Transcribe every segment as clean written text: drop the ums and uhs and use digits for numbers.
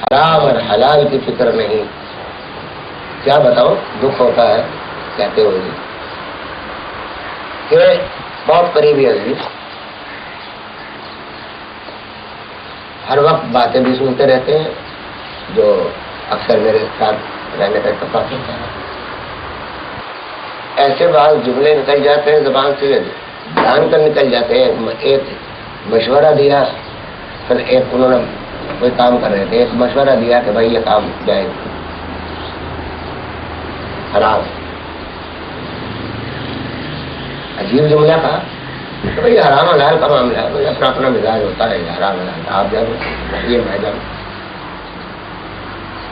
حرام اور حلال کی فکر نہیں. کیا بتاؤ دکھ ہوتا ہے کہتے ہوئے کہ بہت قریبی عزیز ہر وقت باتیں بھی سنتے رہتے ہیں جو اکثر میرے ساتھ رہنے کا اتفاق ہوتا ہے. ایسے بعض جملے نکل جاتے ہیں زبان سے جان کر نکل جاتے ہیں. ایک مشورہ دیا، پھر ایک انہوں نے کوئی کام کر رہے تھے، ایک مشورہ دیا کہ بھائی یہ کام جائے حرام. عجیب جملہ تھا کہ بھائی حرام حلال کا معاملہ ہے، بھائی اپنا اپنا مزاج ہوتا ہے، حرام حلال آپ جانو یہ میں جانوں.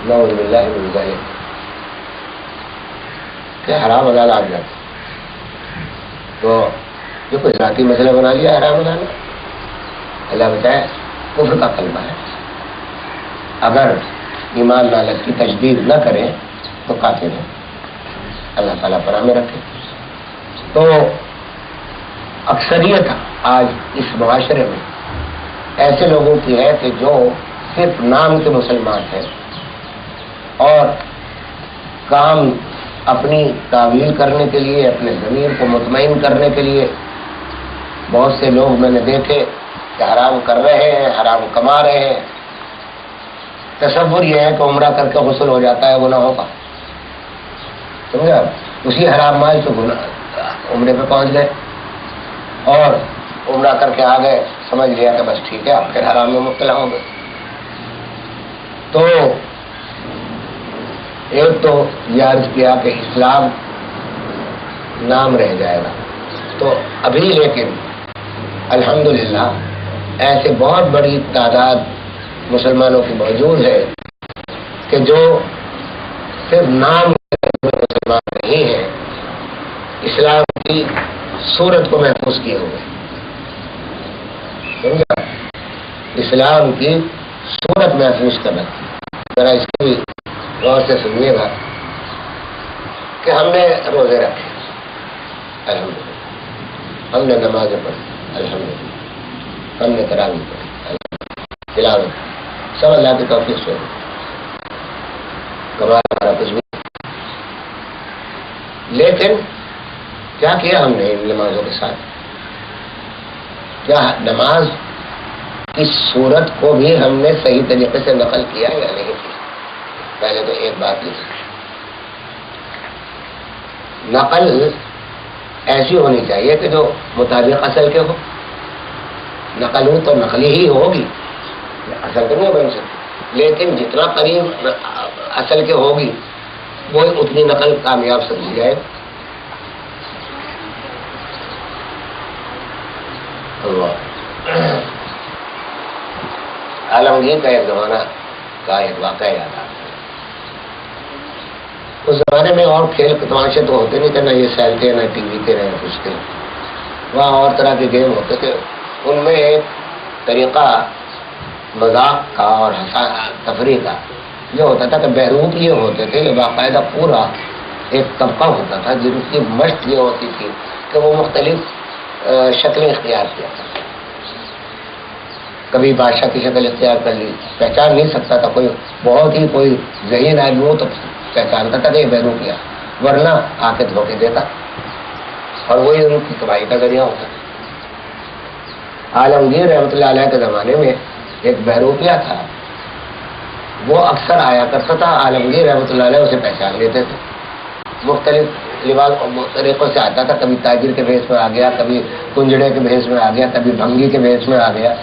نعوذ باللہ من ذالک کہ حرام حلال آپ جانو تو یہ کوئی ذاتی مسئلہ بنا لیا حرام حلال. اللہ بچائے کفر کا کلمہ ہے. اگر ایمان لالچ کی تجدید نہ کریں تو کافر ہے. اللہ تعالیٰ پر ہمیں رکھے. تو اکثریت آج اس معاشرے میں ایسے لوگوں کی ہے کہ جو صرف نام کے مسلمان ہیں اور کام اپنی تعویل کرنے کے لیے، اپنے ضمیر کو مطمئن کرنے کے لیے، بہت سے لوگ میں نے دیکھے کہ حرام کر رہے ہیں، حرام کما رہے ہیں. تصور یہ ہے کہ عمرہ کر کے غسل ہو جاتا ہے گناہوں کا، سمجھا؟ اسی حرام مال سے عمرے پہ پہنچ گئے اور عمرہ کر کے آ گئے، سمجھ لیا کہ بس ٹھیک ہے اب پھر حرام میں مبتلا ہوں گے. تو ایک تو یہ عرض کیا کہ اسلام نام رہ جائے گا. تو ابھی لیکن الحمدللہ ایسے بہت بڑی تعداد مسلمانوں کی موجود ہے کہ جو صرف نام مسلمان نہیں ہیں، اسلام کی صورت کو محفوظ کیے ہوئے. سمجھا؟ اسلام کی صورت محفوظ کرنا. ذرا اس کی غور سے سنیے گا کہ ہم نے روزے رکھے الحمدللہ، ہم نے نمازیں پڑھی الحمدللہ، ہم نے تراویح پڑھی، تلاوت سب اللہ کی توفیق سے کمال ہمارا کچھ بھی. لیکن کیا کیا ہم نے ان نمازوں کے ساتھ؟ کیا نماز کی صورت کو بھی ہم نے صحیح طریقے سے نقل کیا یا نہیں کیا؟ پہلے تو ایک بات یہ نقل ایسی ہونی چاہیے کہ جو مطابق اصل کے ہو. نقل ہو تو نقلی ہی ہوگی، اصل کے نہیں بن سکتی، لیکن جتنا قریب اصل کے ہوگی وہ اتنی نقل کامیاب سمجھی جائے. عالمگیر کا ایک زمانہ کا ایک واقعہ یاد آتا ہے. اس زمانے میں اور کھیل تماشے تو ہوتے نہیں تھے، نہ یہ سیل تھے، نہ ٹی وی تھے، نہ کچھ تھے. وہاں اور طرح کے گیم ہوتے تھے. ان میں ایک طریقہ مذاق کا اور تفریح کا یہ ہوتا تھا کہ بہروپ یہ ہوتے تھے کہ باقاعدہ پورا ایک طبقہ ہوتا تھا جن کی مشق یہ ہوتی تھی کہ وہ مختلف شکلیں اختیار کیا تھا. کبھی بادشاہ کی شکل اختیار کر لی، پہچان نہیں سکتا تھا کوئی، بہت ہی کوئی ذہین آدمی ہو تو پہچانتا تھا کہ یہ بہروپیہ، ورنہ آ کے دھوکے دیتا اور وہی ان کی کمائی کا ذریعہ ہوتا تھا. عالمگیر رحمۃ اللہ علیہ کے زمانے میں ایک بہروپیہ تھا، وہ اکثر آیا کرتا تھا. عالمگیر رحمۃ اللہ علیہ اسے پہچان لیتے تھے. مختلف لباس طریقوں سے آتا تھا، کبھی تاجر کے بھیس میں آ گیا، کبھی کنجڑے کے بھیس میں آ گیا، کبھی بھنگی کے بھیس میں آ گیا،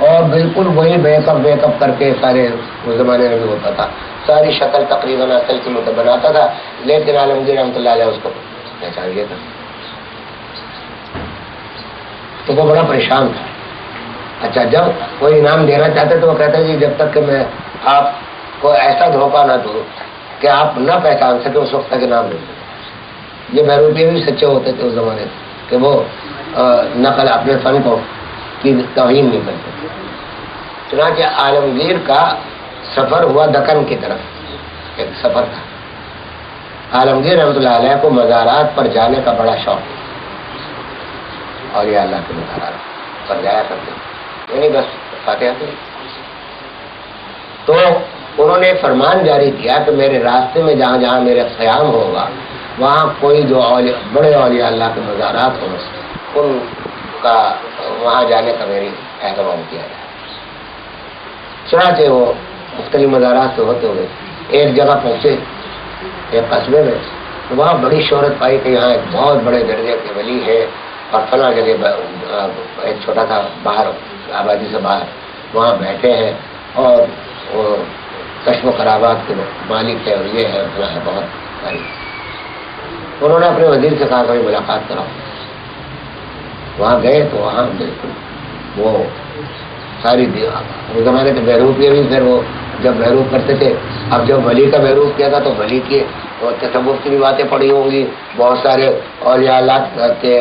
اور بالکل وہی بیک اپ کر کے سارے اس زمانے میں بھی ہوتا تھا. ساری شکل تقریباً اصل کی مطلب بناتا تھا، لیکن عالمگیر رحمۃ اللہ علیہ اس کو پہچان لیا تھا. تو وہ بڑا پریشان تھا. اچھا جب کوئی انعام دینا چاہتے تو وہ کہتے جی جب تک کہ میں آپ کو ایسا دھوکہ نہ دوں کہ آپ نہ پہچان سکے اس وقت تک انعام نہیں دوں. یہ بہروپیے بھی سچے ہوتے تھے اس زمانے کہ وہ نقل اپنے فن کو کی توہین نہیں کرتے تھے. چنانچہ عالمگیر کا سفر ہوا دکن کی طرف، ایک سفر تھا. عالمگیر رحمۃ اللہ علیہ کو مزارات پر جانے کا بڑا شوق تھا، اور یہ اللہ کے مزارات پر جایا کرتے یعنی بس فاتحہ تو انہوں نے فرمان جاری کیا کہ میرے راستے میں جہاں جہاں میرا قیام ہوگا وہاں کوئی جو بڑے اولیاء اللہ کے مزارات ہوں ان کا وہاں جانے کا میری اہتمام کیا جائے۔ چنانچہ وہ مختلف مزارات سے ہوتے ہوئے ایک جگہ پہنچے، ایک قصبے میں، تو وہاں بڑی شہرت پائی کہ یہاں ایک بہت بڑے درجے کے ولی ہے اور فلاں جگہ ایک چھوٹا سا باہر آبادی سے باہر وہاں بیٹھے ہیں اور وہ کشف و خرابات کے مالک ہے اور یہ ہے اتنا ہے بہت ساری۔ انہوں نے اپنے وزیر سے کہا کہ ملاقات کراؤ۔ وہاں گئے تو وہاں بالکل وہ ساری وہ زمانے کے بہروپ بھی پھر وہ جب بہروپ کرتے تھے، اب جب ولی کا بہروپ کیا تھا تو ولی کے تصوف کی بھی باتیں پڑھی ہوں گی، بہت سارے اولیاء اللہ کے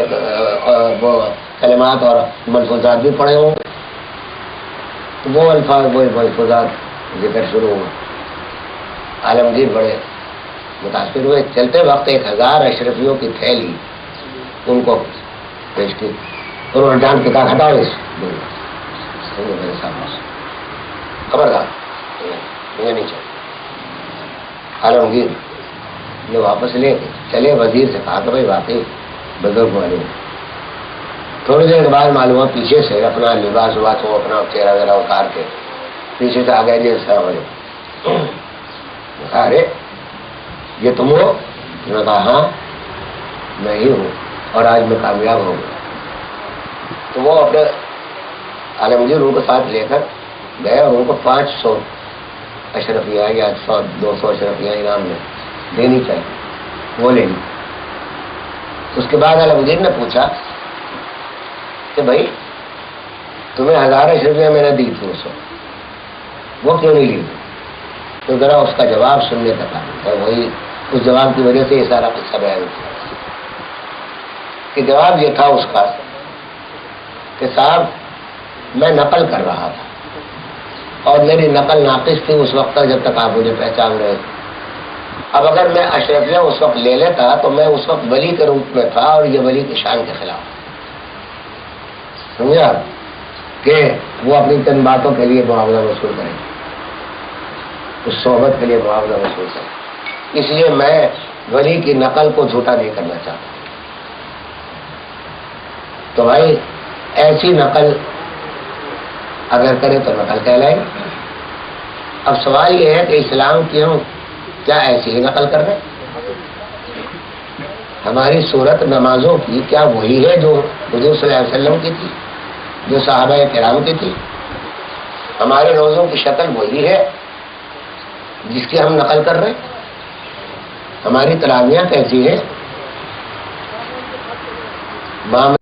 وہ کلمات اور ملفوظات بھی پڑھے ہوں گے، تو وہ الفاظ وہ ملفوظات ذکر شروع ہوا۔ عالمگیر بڑے متاثر ہوئے۔ چلتے وقت 1000 اشرفیوں کی تھیلی ان کو پیش کی، انہوں نے ڈانٹ کے کہا ہٹاؤ اس میرے سامنے، خبردار مجھے نہیں چاہیے۔ عالمگیر نے واپس لے کے چلے، وزیر سے کہا کہ بھائی واقعی بزرگ معلوم۔ تھوڑی دیر کے بعد معلوم ہوا پیچھے سے اپنا لباس وباس ہو اپنا چہرہ ذرا اتار کے پیچھے سے آ گئے، جی السلام علیکم۔ ارے یہ تم ہو؟ انہوں نے کہا ہاں میں ہی ہوں اور آج میں کامیاب ہوں گا۔ تو وہ اپنے عالمگیر ان کو ساتھ لے کر گئے اور ان کو 500 اشرفیاں یا 100-200 اشرفیاں انعام میں دینی چاہیے، وہ لے لی۔ اس کے بعد عالمگیر نے پوچھا کہ بھائی تمہیں 1000 اشرفیاں میں نے دی تھی اس وقت، وہ کیوں نہیں لی؟ تو ذرا اس کا جواب سننے تک آ، اور وہی اس جواب کی وجہ سے یہ سارا قصہ بیان کیا کہ جواب یہ تھا اس کا کہ صاحب میں نقل کر رہا تھا اور میری نقل ناقص تھی اس وقت تک جب تک آپ مجھے پہچان رہے تھے۔ اب اگر میں اشرفیاں اس وقت لے لیتا تو میں اس وقت ولی کے روپ میں تھا اور یہ ولی کی شان کے خلاف، سمجھا کہ وہ اپنی چند باتوں کے لیے معاوضہ وصول کریں، اس صحبت کے لیے معاوضہ وصول کریں، اس لیے میں ولی کی نقل کو جھوٹا نہیں کرنا چاہتا۔ تو بھائی ایسی نقل اگر کرے تو نقل کہلائے گی۔ اب سوال یہ ہے کہ اسلام کی ہم کیا ایسی ہی نقل کر رہے ہیں؟ ہماری صورت نمازوں کی کیا وہی ہے جو حضور صلی اللہ علیہ وسلم کی تھی، جو صحابہ کرام کی تھی؟ ہمارے روزوں کی شکل وہی ہے جس کی ہم نقل کر رہے ہیں؟ ہماری تراویحیں کیسی ہیں؟ معاملہ